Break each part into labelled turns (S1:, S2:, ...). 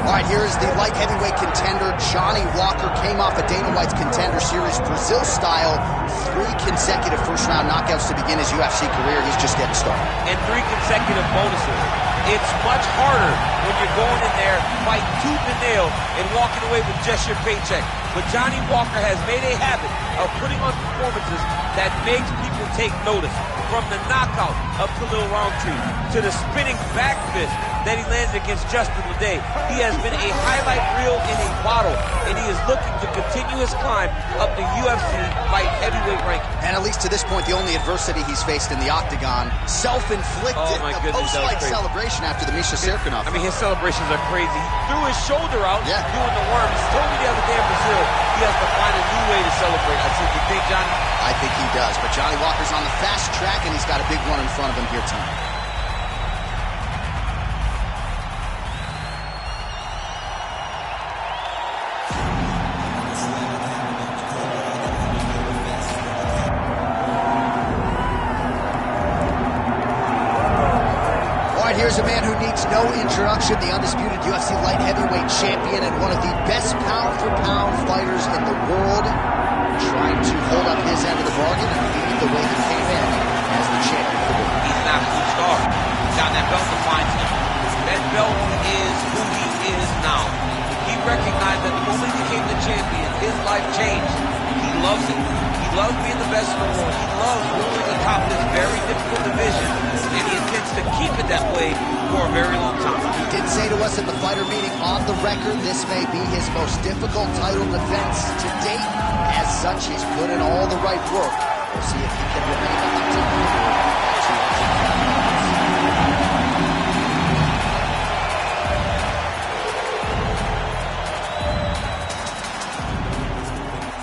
S1: All right, here is the light heavyweight contender. Johnny Walker came off of Dana White's Contender Series, Brazil style. 3 consecutive first-round knockouts to begin his UFC career. He's just getting started.
S2: And 3 consecutive bonuses. It's much harder when you're going in there, fighting tooth and nail, and walking away with just your paycheck. But Johnny Walker has made a habit of putting on performances that makes people take notice. From the knockout up to Lil Roundtree, to the spinning back fist that he landed against Justin Leday. He has been a highlight reel in a bottle, and he is looking to continue his climb up the UFC light heavyweight ranking.
S1: And at least to this point, the only adversity he's faced in the octagon, self-inflicted, a post-fight celebration after the Misha Serkinov.
S2: I mean, his celebrations are crazy. He threw his shoulder out, doing the worm. He told me the other day in Brazil, he has to find a new way to celebrate. I said, you think, Johnny?
S1: I think he does, but Johnny Walker's on the fast track, and he's got a big one in front of him here tonight. Here's a man who needs no introduction, the undisputed UFC light heavyweight champion and one of the best pound-for-pound fighters in the world, trying to hold up his end of the bargain and lead the way he came in as the champion of the world.
S2: He's an absolute star. Got that belt defines him. That belt is who he is now. He recognized that the moment he became the champion, his life changed. He loves it. He loves being the best in the world. He loves ruling atop this very difficult division, and he intends to keep it that way for a very long time.
S1: He did say to us at the fighter meeting, on the record, this may be his most difficult title defense to date. As such, he's put in all the right work. We'll see if he can remain the hunting leader at 200 pounds.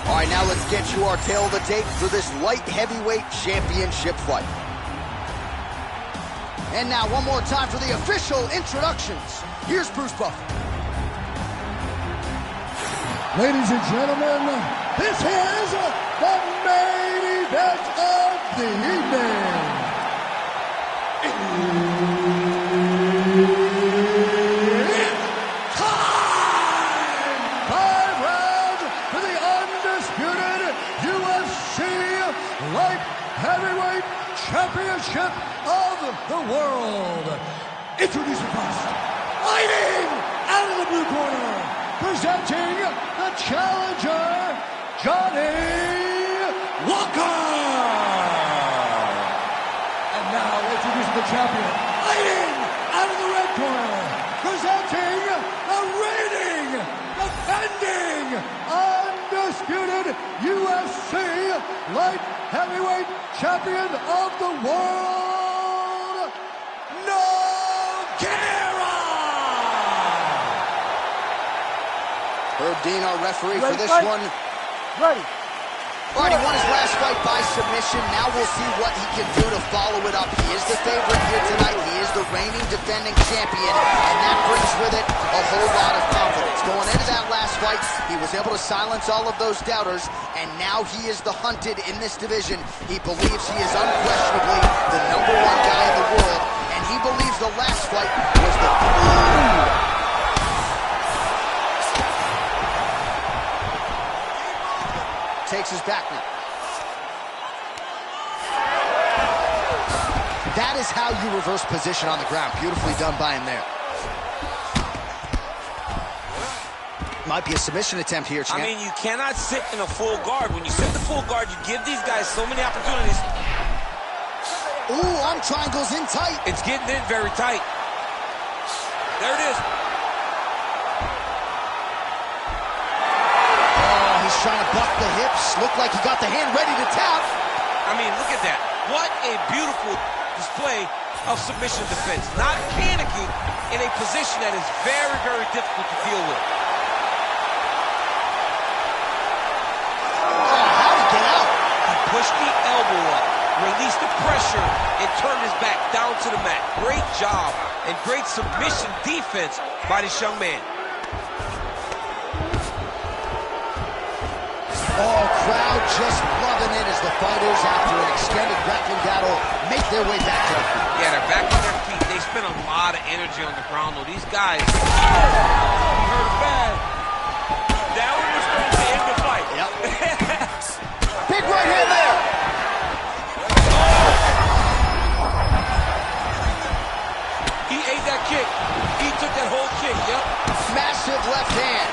S1: All right, now let's get you our tale of the tape for this light heavyweight championship fight. And now, one more time for the official introductions. Here's Bruce Buffer.
S3: Ladies and gentlemen, this is the main event of the evening. It's time! 5 rounds for the undisputed UFC Light Heavyweight Championship of the world. Introducing first, fighting out of the blue corner, presenting the challenger, Johnny Walker. And now introducing the champion, fighting out of the red corner, presenting the reigning, defending, undisputed UFC Light Heavyweight Champion of the world, Paulnougueria.
S1: Herb Dean, our referee for this one.
S3: Ready.
S1: All right, he won his last fight by submission. Now we'll see what he can do to follow it up. He is the favorite here tonight. He is the reigning defending champion, and that brings with it a whole lot of confidence. Going into that last fight, he was able to silence all of those doubters, and now he is the hunted in this division. He believes he is unquestionably the #1 guy in the world, and he believes the last fight was the takes his back now. That is how you reverse position on the ground. Beautifully done by him there. Might be a submission attempt here, champ.
S2: I mean, you cannot sit in a full guard. When you sit in the full guard, you give these guys so many opportunities.
S1: Ooh, arm triangles in tight.
S2: It's getting in very tight. There it is.
S1: He's trying to buck the hips. Looked like he got the hand ready to tap.
S2: I mean, look at that. What a beautiful display of submission defense. Not panicking in a position that is very, very difficult to deal with.
S1: Oh, how'd he get out?
S2: He pushed the elbow up, released the pressure, and turned his back down to the mat. Great job and great submission defense by this young man.
S1: Oh, crowd just loving it as the fighters, after an extended grappling battle, make their way back to the feet.
S2: Yeah, they're back on their feet. They been a lot of energy on the ground, though. These guys, he hurt bad. That one was supposed to end the fight.
S1: Yep. Big right hand there.
S2: He ate that kick. He took that whole kick, yep.
S1: Massive left hand.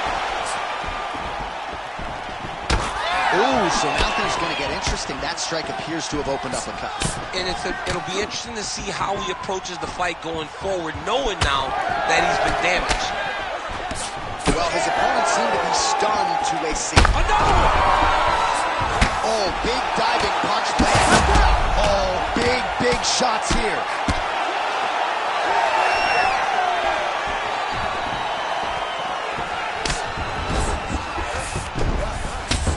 S1: Ooh, so now things going to get interesting. That strike appears to have opened up a cut.
S2: And it'll be interesting to see how he approaches the fight going forward, knowing now that he's been damaged.
S1: Well, his opponent seemed to be stunned to a seat.
S2: Another one!
S1: Oh, big diving punch lands. Oh, big shots here.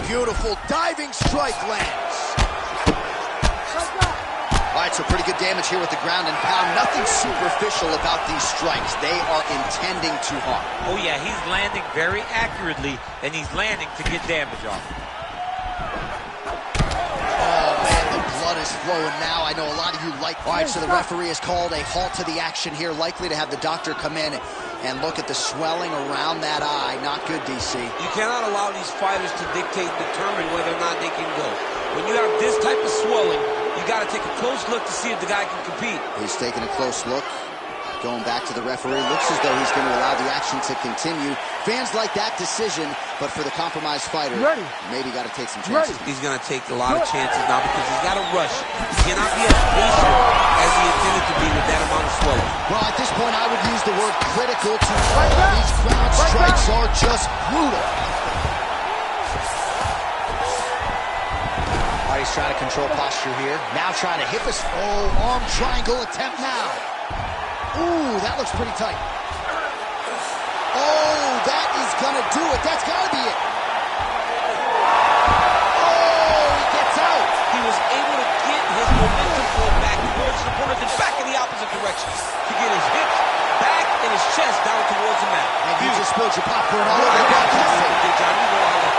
S1: Beautiful diving strike lands. All right, so pretty good damage here with the ground and pound. Nothing superficial about these strikes. They are intending to harm.
S2: Oh, yeah, he's landing very accurately, and he's landing to get damage off.
S1: Oh, man, the blood is flowing now. I know a lot of you like... All right, so the referee has called a halt to the action here, likely to have the doctor come in and look at the swelling around that eye. Not good, DC.
S2: You cannot allow these fighters to determine whether or not they can go. When you have this type of swelling, you got to take a close look to see if the guy can compete.
S1: He's taking a close look. Going back to the referee. Looks as though he's going to allow the action to continue. Fans like that decision, but for the compromised fighter, maybe got to take some chances.
S2: He's going to take a lot of chances now because he's got to rush. He cannot be as patient as he intended to be with that amount of swelling.
S1: Well, at this point, I would use the word critical to all. These ground strikes are just brutal. All right, he's trying to control posture here. Now trying to hip his... Oh, arm triangle attempt now. Ooh, that looks pretty tight. Oh, that is gonna do it. That's gotta be it. Oh, he gets out.
S2: He was able to get his momentum flow back towards his opponent and back in the opposite direction to get his hips back and his chest down towards the mat.
S1: And you just spilled your popcorn all over the broadcast.
S2: John, you know how that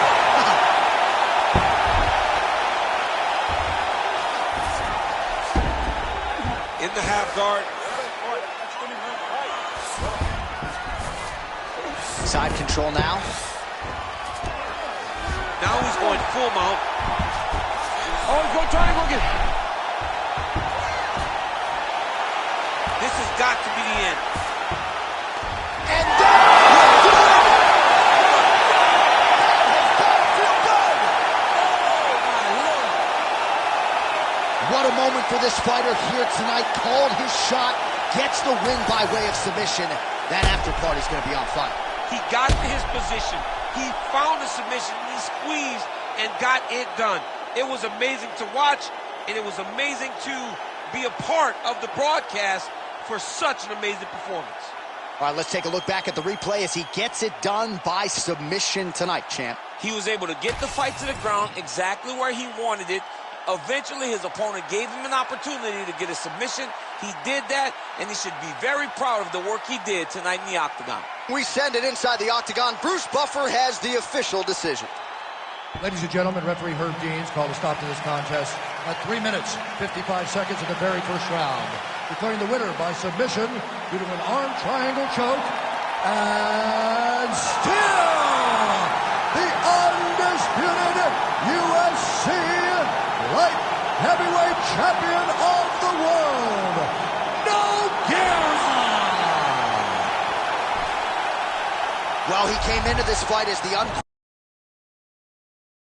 S2: in the half guard.
S1: Side control now.
S2: Now he's going full mount. Oh, he's going triangle again. This has got to be the end.
S1: And that will do it! What a moment for this fighter here tonight. Called his shot, gets the win by way of submission. That after party's going to be on fire.
S2: He got to his position. He found the submission. He squeezed and got it done. It was amazing to watch, and it was amazing to be a part of the broadcast for such an amazing performance.
S1: All right, let's take a look back at the replay as he gets it done by submission tonight, champ.
S2: He was able to get the fight to the ground exactly where he wanted it. Eventually, his opponent gave him an opportunity to get a submission. He did that, and he should be very proud of the work he did tonight in the octagon.
S1: We send it inside the octagon. Bruce Buffer has the official decision.
S3: Ladies and gentlemen, referee Herb Deans called a stop to this contest at 3 minutes, 55 seconds of the very first round, declaring the winner by submission due to an arm triangle choke, and still the undisputed UFC light heavyweight champion of the world, Paulnougueria.
S1: Well, he came into this fight as the